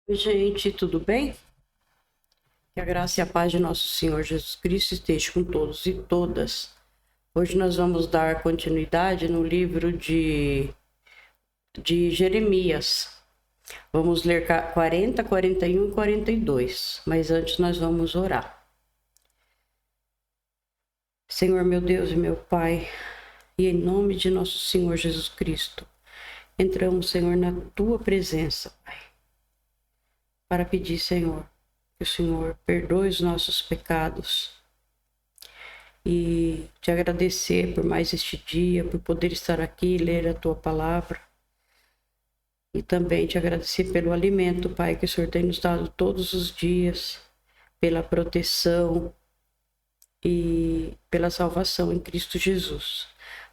Oi, gente, tudo bem? Que a graça e a paz de nosso Senhor Jesus Cristo esteja com todos e todas. Hoje nós vamos dar continuidade no livro de Jeremias. Vamos ler 40, 41 e 42, mas antes nós vamos orar. Senhor meu Deus e meu Pai, e em nome de nosso Senhor Jesus Cristo, entramos, Senhor, na Tua presença, Pai, para pedir, Senhor, que o Senhor perdoe os nossos pecados e te agradecer por mais este dia, por poder estar aqui e ler a tua palavra. E também te agradecer pelo alimento, Pai, que o Senhor tem nos dado todos os dias, pela proteção e pela salvação em Cristo Jesus.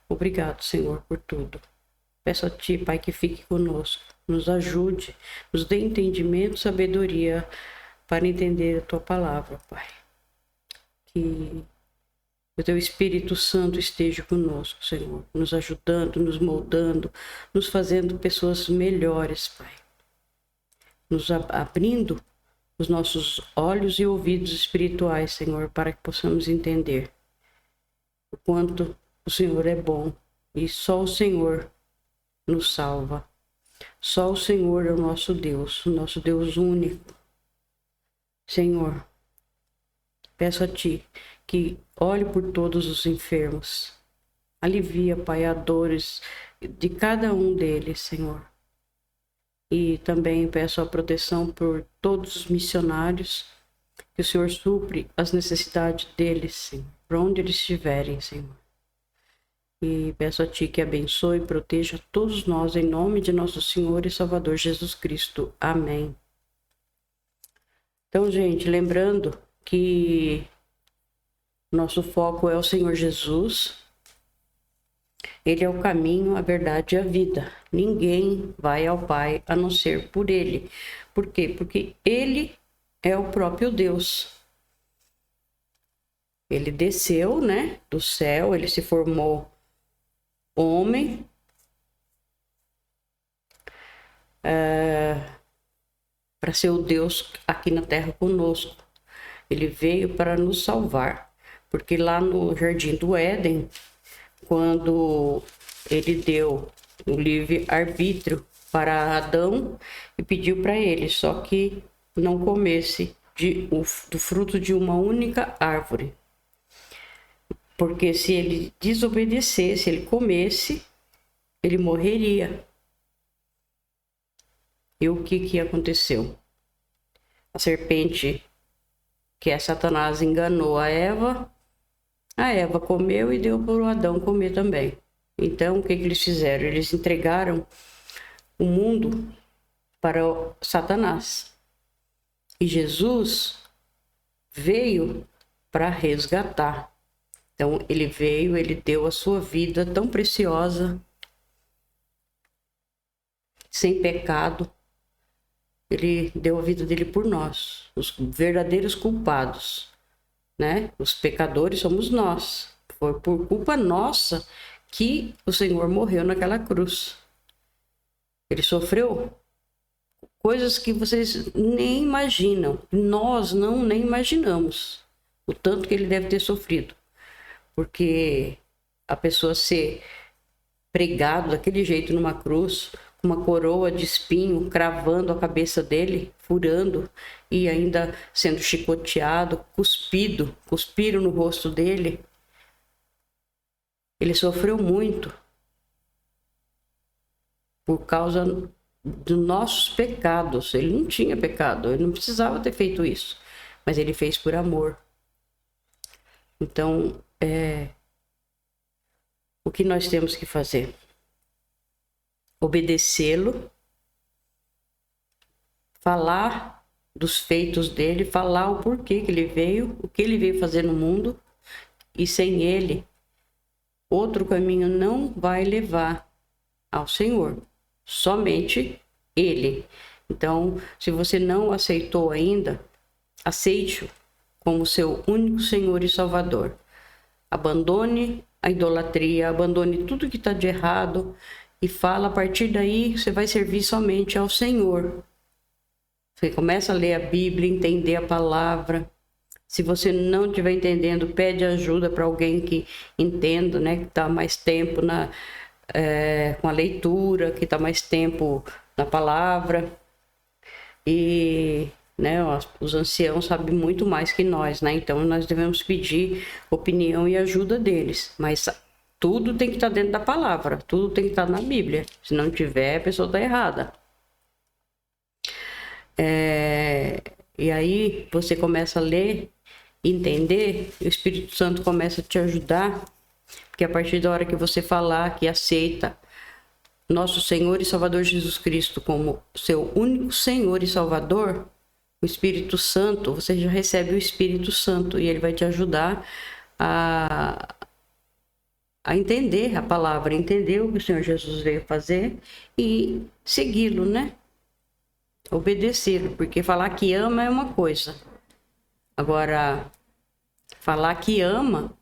Obrigado, Senhor, por tudo. Peço a Ti, Pai, que fique conosco, nos ajude, nos dê entendimento e sabedoria para entender a Tua palavra, Pai. Que o Teu Espírito Santo esteja conosco, Senhor, nos ajudando, nos moldando, nos fazendo pessoas melhores, Pai. Nos abrindo os nossos olhos e ouvidos espirituais, Senhor, para que possamos entender o quanto o Senhor é bom e só o Senhor nos salva. Só o Senhor é o nosso Deus único. Senhor, peço a Ti que olhe por todos os enfermos. Alivia, Pai, as dores de cada um deles, Senhor. E também peço a proteção por todos os missionários, que o Senhor supre as necessidades deles, Senhor, por onde eles estiverem, Senhor. E peço a Ti que abençoe e proteja todos nós, em nome de nosso Senhor e Salvador Jesus Cristo. Amém. Então, gente, lembrando que nosso foco é o Senhor Jesus. Ele é o caminho, a verdade e a vida. Ninguém vai ao Pai a não ser por Ele. Por quê? Porque Ele é o próprio Deus. Ele desceu, né, do céu, ele se formou homem, para ser o Deus aqui na terra conosco. Ele veio para nos salvar. Porque lá no Jardim do Éden, quando ele deu o livre-arbítrio para Adão e pediu para ele só que não comesse do fruto de uma única árvore. Porque se ele desobedecesse, ele comesse, ele morreria. E o que aconteceu? A serpente, que é Satanás, enganou a Eva comeu e deu para o Adão comer também. Então, o que eles fizeram? Eles entregaram o mundo para Satanás. E Jesus veio para resgatar. Então, ele veio, ele deu a sua vida tão preciosa, sem pecado. Ele deu a vida dele por nós, os verdadeiros culpados, né? Os pecadores somos nós. Foi por culpa nossa que o Senhor morreu naquela cruz. Ele sofreu coisas que vocês nem imaginam. Nós nem imaginamos o tanto que ele deve ter sofrido. Porque a pessoa ser pregado daquele jeito numa cruz, com uma coroa de espinho cravando a cabeça dele, furando, e ainda sendo chicoteado, cuspiram no rosto dele. Ele sofreu muito por causa dos nossos pecados. Ele não tinha pecado, ele não precisava ter feito isso, mas ele fez por amor. Então, o que nós temos que fazer? Obedecê-lo, falar dos feitos dele, falar o porquê que ele veio, o que ele veio fazer no mundo, e sem ele, outro caminho não vai levar ao Senhor, somente ele. Então, se você não aceitou ainda, aceite-o como seu único Senhor e Salvador. Abandone a idolatria, abandone tudo que está de errado e fala, a partir daí você vai servir somente ao Senhor. Você começa a ler a Bíblia, entender a palavra. Se você não estiver entendendo, pede ajuda para alguém que entenda, né? Que está mais tempo com a leitura, que está mais tempo na palavra. E né, os anciãos sabem muito mais que nós, né? Então nós devemos pedir opinião e ajuda deles. Mas tudo tem que estar dentro da palavra, tudo tem que estar na Bíblia. Se não tiver, a pessoa está errada. E aí você começa a ler, entender, o Espírito Santo começa a te ajudar, porque a partir da hora que você falar que aceita nosso Senhor e Salvador Jesus Cristo como seu único Senhor e Salvador, o Espírito Santo, você já recebe o Espírito Santo e ele vai te ajudar a entender a palavra, entender o que o Senhor Jesus veio fazer e segui-lo, né? Obedecê-lo, porque falar que ama é uma coisa. Agora, falar que ama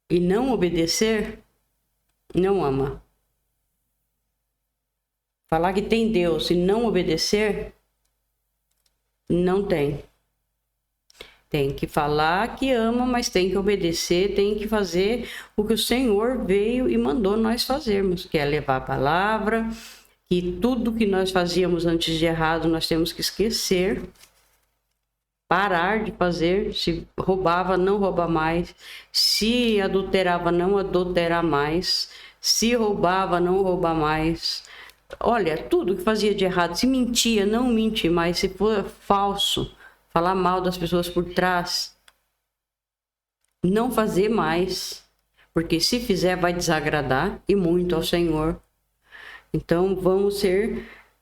e não obedecer, não ama. Falar que tem Deus e não obedecer, não tem. Tem que falar que ama, mas tem que obedecer, tem que fazer o que o Senhor veio e mandou nós fazermos, que é levar a palavra, que tudo que nós fazíamos antes de errado nós temos que esquecer, parar de fazer. Se roubava, não roubar mais. Se adulterava, não adulterar mais. Se roubava, não roubar mais. Olha, tudo que fazia de errado. Se mentia, não mente mais. Se for falso, falar mal das pessoas por trás, não fazer mais. Porque se fizer, vai desagradar e muito ao Senhor. Então, vamos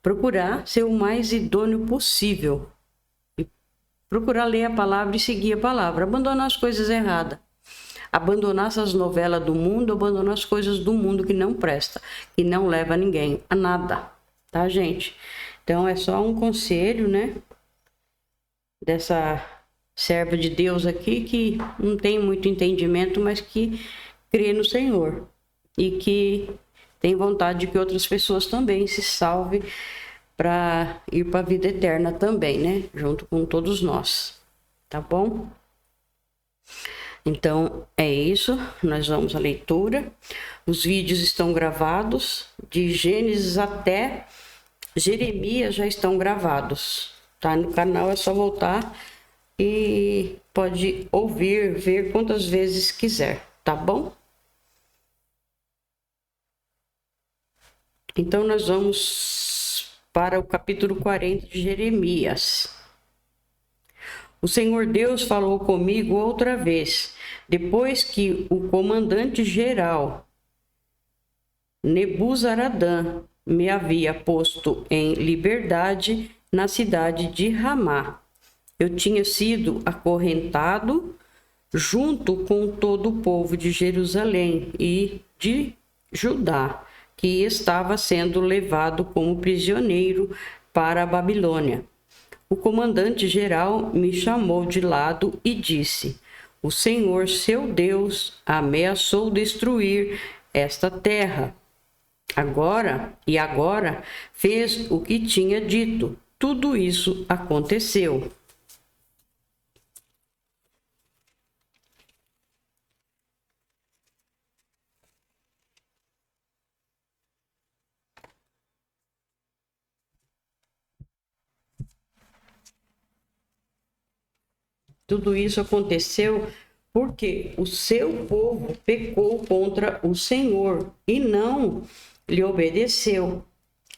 procurar ser o mais idôneo possível. E procurar ler a palavra e seguir a palavra. Abandonar as coisas erradas. Abandonar essas novelas do mundo, abandonar as coisas do mundo que não presta, que não leva ninguém a nada, tá, gente? Então é só um conselho, né, dessa serva de Deus aqui que não tem muito entendimento, mas que crê no Senhor e que tem vontade de que outras pessoas também se salvem para ir para a vida eterna também, né, junto com todos nós, tá bom? Então, é isso. Nós vamos à leitura. Os vídeos estão gravados. De Gênesis até Jeremias já estão gravados. Tá no canal, é só voltar e pode ouvir, ver quantas vezes quiser. Tá bom? Então, nós vamos para o capítulo 40 de Jeremias. O Senhor Deus falou comigo outra vez, depois que o comandante-geral Nebuzaradã me havia posto em liberdade na cidade de Ramá. Eu tinha sido acorrentado junto com todo o povo de Jerusalém e de Judá, que estava sendo levado como prisioneiro para a Babilônia. O comandante-geral me chamou de lado e disse: o Senhor, seu Deus, ameaçou destruir esta terra. Agora fez o que tinha dito. Tudo isso aconteceu. Tudo isso aconteceu porque o seu povo pecou contra o Senhor e não lhe obedeceu.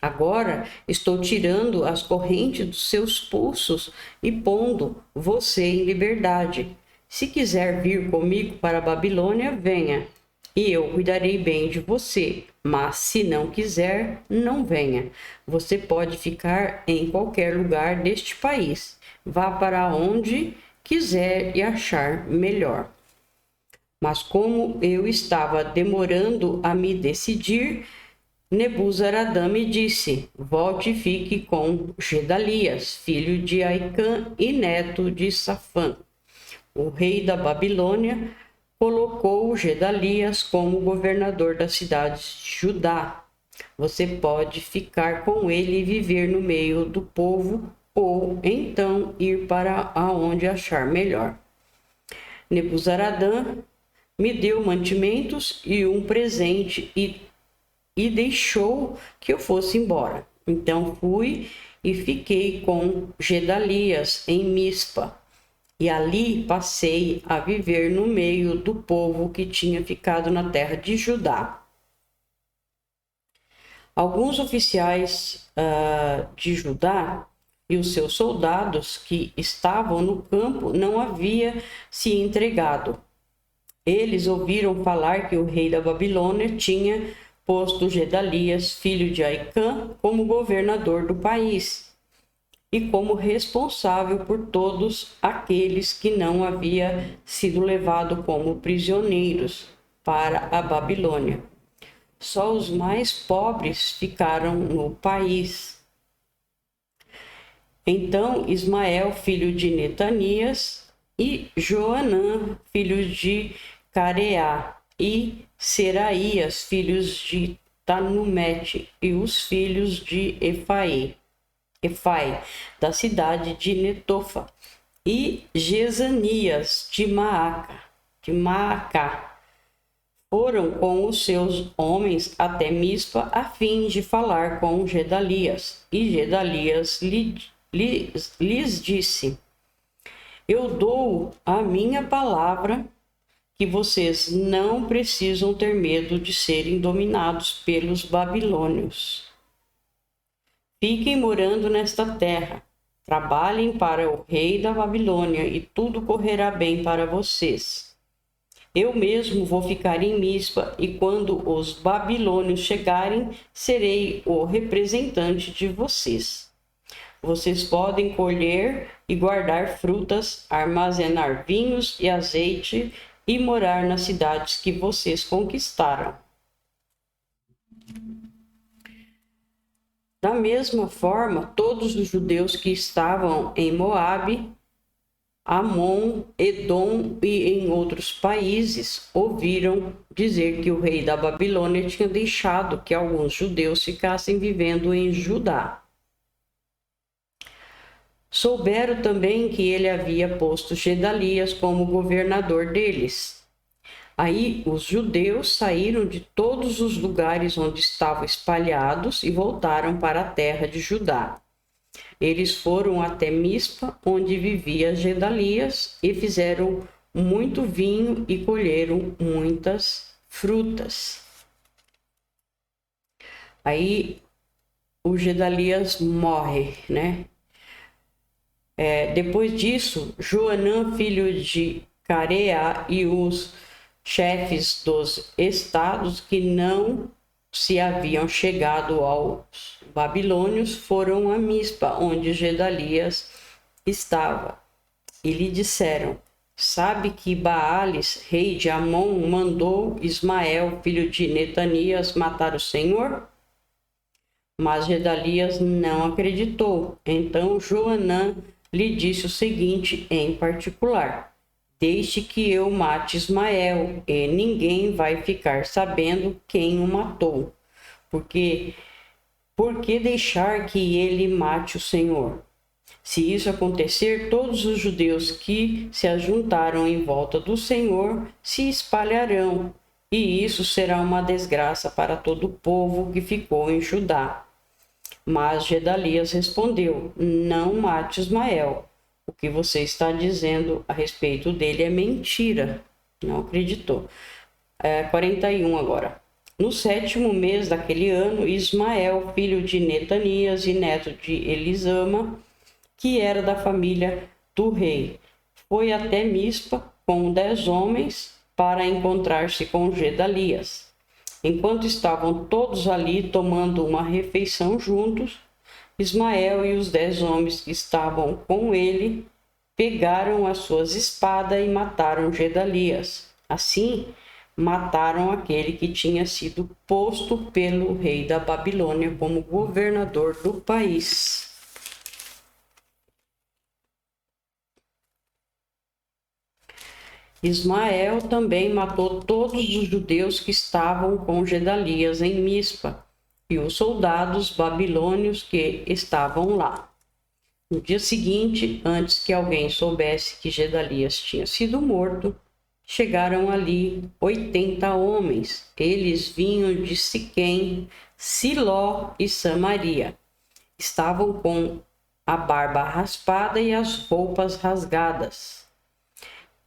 Agora estou tirando as correntes dos seus pulsos e pondo você em liberdade. Se quiser vir comigo para a Babilônia, venha, e eu cuidarei bem de você. Mas se não quiser, não venha. Você pode ficar em qualquer lugar deste país. Vá para onde quiser e achar melhor. Mas como eu estava demorando a me decidir, Nebuzaradã me disse: volte e fique com Gedalias, filho de Aicã e neto de Safã. O rei da Babilônia colocou Gedalias como governador das cidades de Judá. Você pode ficar com ele e viver no meio do povo, ou então ir para aonde achar melhor. Nebuzaradã me deu mantimentos e um presente e deixou que eu fosse embora. Então fui e fiquei com Gedalias em Mispa, e ali passei a viver no meio do povo que tinha ficado na terra de Judá. Alguns oficiais de Judá e os seus soldados que estavam no campo não haviam se entregado. Eles ouviram falar que o rei da Babilônia tinha posto Gedalias, filho de Aicã, como governador do país e como responsável por todos aqueles que não haviam sido levados como prisioneiros para a Babilônia. Só os mais pobres ficaram no país. Então Ismael, filho de Netanias, e Joanã, filho de Careá, e Seraías, filhos de Tanumete, e os filhos de Efai, da cidade de Netofa, e Jezanias, de Maacá, foram com os seus homens até Mispa a fim de falar com Gedalias. E Gedalias lhes disse: eu dou a minha palavra que vocês não precisam ter medo de serem dominados pelos babilônios. Fiquem morando nesta terra, trabalhem para o rei da Babilônia e tudo correrá bem para vocês. Eu mesmo vou ficar em Mispa e quando os babilônios chegarem, serei o representante de vocês. Vocês podem colher e guardar frutas, armazenar vinhos e azeite e morar nas cidades que vocês conquistaram. Da mesma forma, todos os judeus que estavam em Moabe, Amon, Edom e em outros países ouviram dizer que o rei da Babilônia tinha deixado que alguns judeus ficassem vivendo em Judá. Souberam também que ele havia posto Gedalias como governador deles. Aí os judeus saíram de todos os lugares onde estavam espalhados e voltaram para a terra de Judá. Eles foram até Mispa, onde vivia Gedalias, e fizeram muito vinho e colheram muitas frutas. Aí o Gedalias morre, né? Depois disso, Joanã, filho de Careá, e os chefes dos estados que não se haviam chegado aos babilônios foram a Mispa, onde Gedalias estava, e lhe disseram: sabe que Baales, rei de Amon, mandou Ismael, filho de Netanias, matar o Senhor? Mas Gedalias não acreditou. Então Joanã lhe disse o seguinte em particular: deixe que eu mate Ismael, e ninguém vai ficar sabendo quem o matou. Por que deixar que ele mate o Senhor? Se isso acontecer, todos os judeus que se ajuntaram em volta do Senhor se espalharão, e isso será uma desgraça para todo o povo que ficou em Judá. Mas Gedalias respondeu: não mate Ismael. O que você está dizendo a respeito dele é mentira. Não acreditou. 41 agora. No 7º mês daquele ano, Ismael, filho de Netanias e neto de Elisama, que era da família do rei, foi até Mispa com 10 homens para encontrar-se com Gedalias. Enquanto estavam todos ali tomando uma refeição juntos, Ismael e os 10 homens que estavam com ele pegaram as suas espadas e mataram Gedalias. Assim, mataram aquele que tinha sido posto pelo rei da Babilônia como governador do país. Ismael também matou todos os judeus que estavam com Gedalias em Mispa, e os soldados babilônios que estavam lá. No dia seguinte, antes que alguém soubesse que Gedalias tinha sido morto, chegaram ali 80 homens. Eles vinham de Siquém, Siló e Samaria. Estavam com a barba raspada e as roupas rasgadas,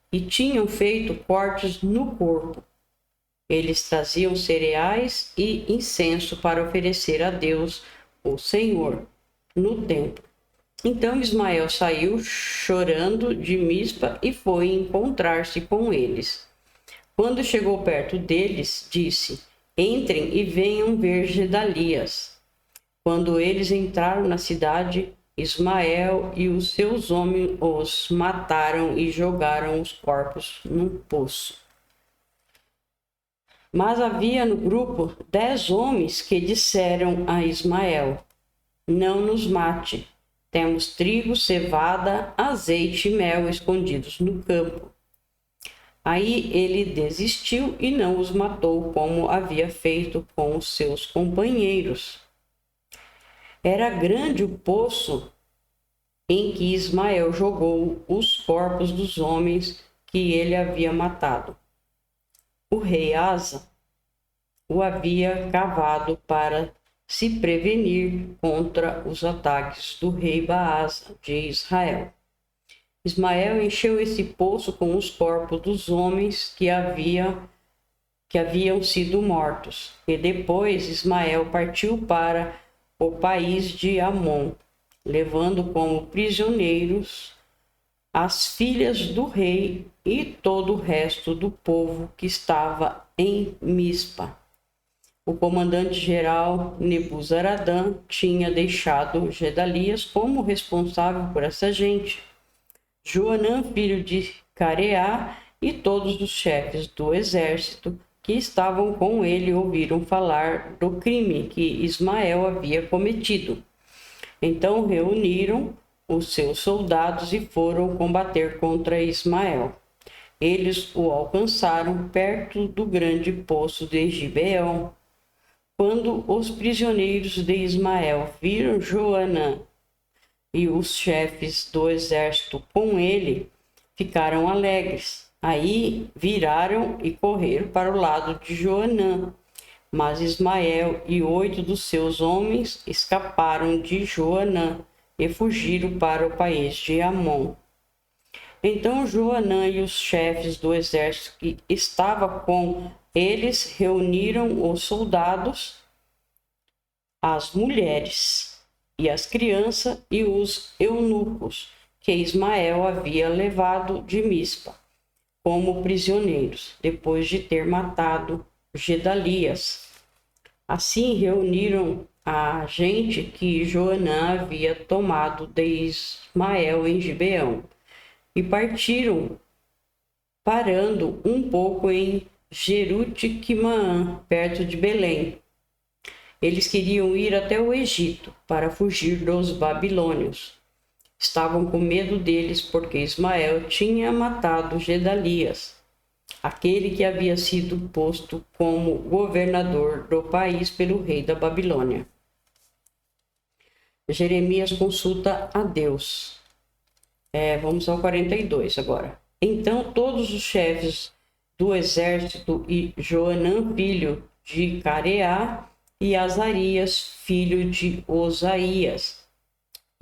e tinham feito cortes no corpo. Eles traziam cereais e incenso para oferecer a Deus, o Senhor, no templo. Então Ismael saiu chorando de Mispa e foi encontrar-se com eles. Quando chegou perto deles, disse: Entrem e venham ver Gedalias. Quando eles entraram na cidade, Ismael e os seus homens os mataram e jogaram os corpos num poço. Mas havia no grupo 10 homens que disseram a Ismael: Não nos mate. Temos trigo, cevada, azeite e mel escondidos no campo. Aí ele desistiu e não os matou como havia feito com os seus companheiros. Era grande o poço em que Ismael jogou os corpos dos homens que ele havia matado. O rei Asa o havia cavado para se prevenir contra os ataques do rei Baasa de Israel. Ismael encheu esse poço com os corpos dos homens que haviam sido mortos. E depois Ismael partiu para o país de Amon, levando como prisioneiros as filhas do rei e todo o resto do povo que estava em Mispa. O comandante-geral Nebuzaradã tinha deixado Gedalias como responsável por essa gente. Joanã, filho de Careá, e todos os chefes do exército que estavam com ele ouviram falar do crime que Ismael havia cometido. Então reuniram os seus soldados e foram combater contra Ismael. Eles o alcançaram perto do grande poço de Gibeão. Quando os prisioneiros de Ismael viram Joanã e os chefes do exército com ele, ficaram alegres. Aí viraram e correram para o lado de Joanã. Mas Ismael e 8 dos seus homens escaparam de Joanã e fugiram para o país de Amon. Então Joanã e os chefes do exército que estava com eles reuniram os soldados, as mulheres e as crianças e os eunucos que Ismael havia levado de Mispa como prisioneiros, depois de ter matado Gedalias. Assim reuniram a gente que Joanã havia tomado de Ismael em Gibeão e partiram, parando um pouco em Jerute-Quimaã, perto de Belém. Eles queriam ir até o Egito para fugir dos babilônios. Estavam com medo deles porque Ismael tinha matado Gedalias, aquele que havia sido posto como governador do país pelo rei da Babilônia. Jeremias consulta a Deus. Vamos ao 42 agora. Então todos os chefes do exército e Joanã, filho de Careá, e Azarias, filho de Osaías,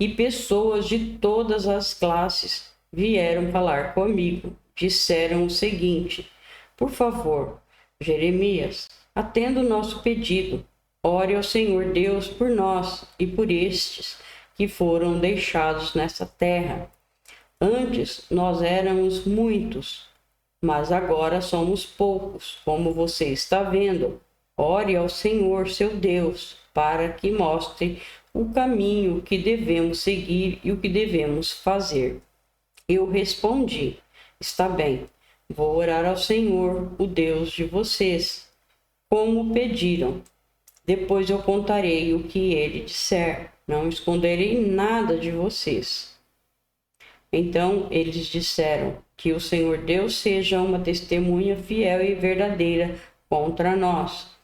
e pessoas de todas as classes vieram falar comigo. Disseram o seguinte: Por favor, Jeremias, atenda o nosso pedido. Ore ao Senhor Deus por nós e por estes que foram deixados nessa terra. Antes nós éramos muitos, mas agora somos poucos, como você está vendo. Ore ao Senhor, seu Deus, para que mostre o caminho que devemos seguir e o que devemos fazer. Eu respondi: Está bem, vou orar ao Senhor, o Deus de vocês, como pediram. Depois eu contarei o que ele disser. Não esconderei nada de vocês. Então eles disseram: Que o Senhor Deus seja uma testemunha fiel e verdadeira contra nós.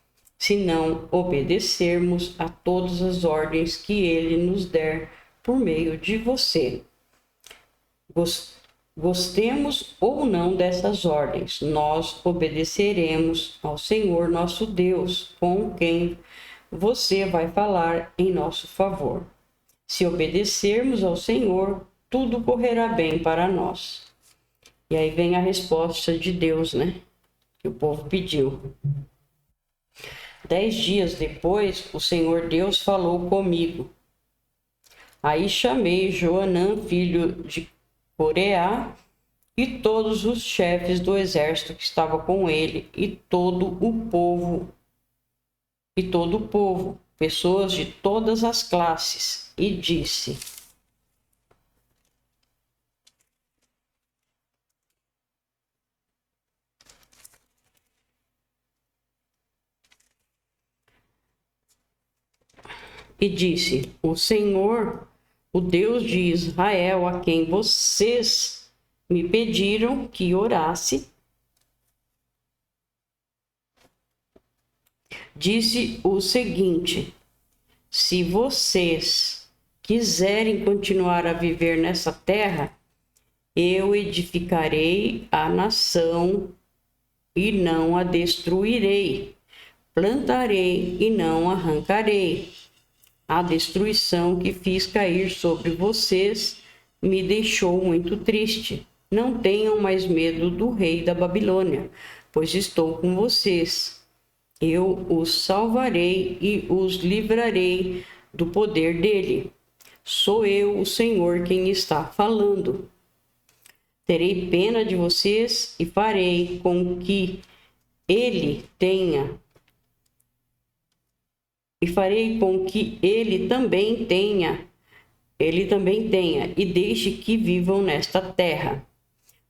se não obedecermos a todas as ordens que ele nos der por meio de você. Gostemos ou não dessas ordens, nós obedeceremos ao Senhor nosso Deus, com quem você vai falar em nosso favor. Se obedecermos ao Senhor, tudo correrá bem para nós. E aí vem a resposta de Deus, né? Que o povo pediu. 10 dias depois, o Senhor Deus falou comigo. Aí chamei Joanã, filho de Coreá, e todos os chefes do exército que estava com ele, e todo o povo, pessoas de todas as classes, e disse: o Senhor, o Deus de Israel, a quem vocês me pediram que orasse, disse o seguinte: se vocês quiserem continuar a viver nessa terra, eu edificarei a nação e não a destruirei, plantarei e não arrancarei. A destruição que fiz cair sobre vocês me deixou muito triste. Não tenham mais medo do rei da Babilônia, pois estou com vocês. Eu os salvarei e os livrarei do poder dele. Sou eu, o Senhor, quem está falando. Terei pena de vocês e farei com que ele também tenha, e deixe que vivam nesta terra.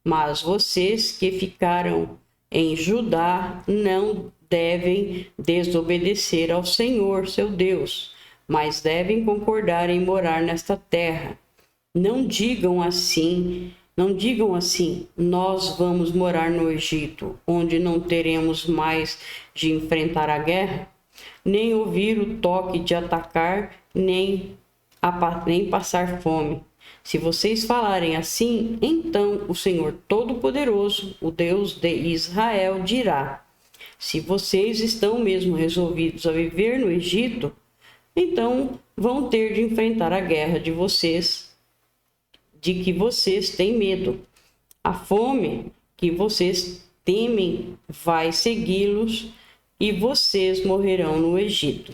Mas vocês que ficaram em Judá não devem desobedecer ao Senhor, seu Deus, mas devem concordar em morar nesta terra. Não digam assim, nós vamos morar no Egito, onde não teremos mais de enfrentar a guerra, nem ouvir o toque de atacar, nem passar fome. Se vocês falarem assim, então o Senhor Todo-Poderoso, o Deus de Israel, dirá: se vocês estão mesmo resolvidos a viver no Egito, então vão ter de enfrentar a guerra de que vocês têm medo. A fome que vocês temem vai segui-los e vocês morrerão no Egito.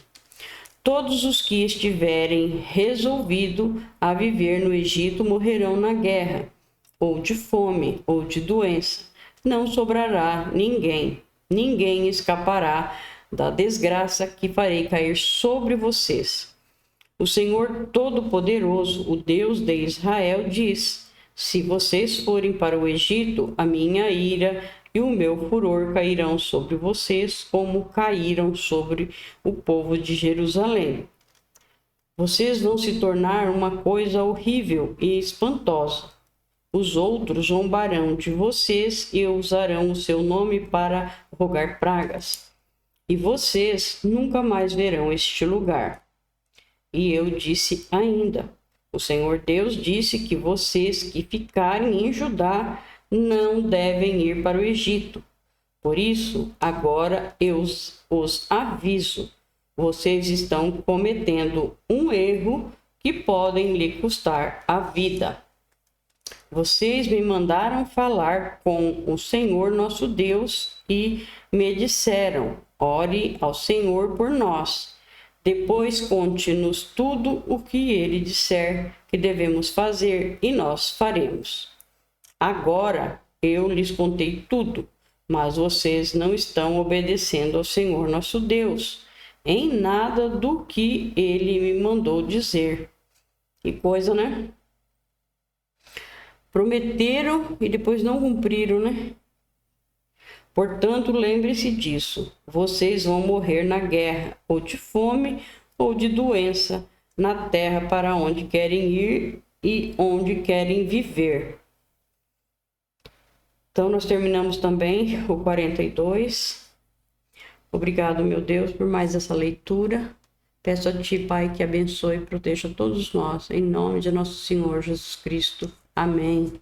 Todos os que estiverem resolvidos a viver no Egito morrerão na guerra, ou de fome, ou de doença. Não sobrará ninguém. Ninguém escapará da desgraça que farei cair sobre vocês. O Senhor Todo-Poderoso, o Deus de Israel, diz: se vocês forem para o Egito, a minha ira e o meu furor cairão sobre vocês, como caíram sobre o povo de Jerusalém. Vocês vão se tornar uma coisa horrível e espantosa. Os outros zombarão de vocês e usarão o seu nome para rogar pragas. E vocês nunca mais verão este lugar. E eu disse ainda: o Senhor Deus disse que vocês que ficarem em Judá não devem ir para o Egito. Por isso, agora eu os aviso: vocês estão cometendo um erro que podem lhe custar a vida. Vocês me mandaram falar com o Senhor nosso Deus e me disseram: ore ao Senhor por nós. Depois conte-nos tudo o que ele disser que devemos fazer e nós faremos. Agora eu lhes contei tudo, mas vocês não estão obedecendo ao Senhor nosso Deus em nada do que ele me mandou dizer. Que coisa, né? Prometeram e depois não cumpriram, né? Portanto, lembre-se disso. Vocês vão morrer na guerra, ou de fome, ou de doença, na terra para onde querem ir e onde querem viver. Então, nós terminamos também o 42. Obrigado, meu Deus, por mais essa leitura. Peço a Ti, Pai, que abençoe e proteja todos nós, em nome de nosso Senhor Jesus Cristo. Amém.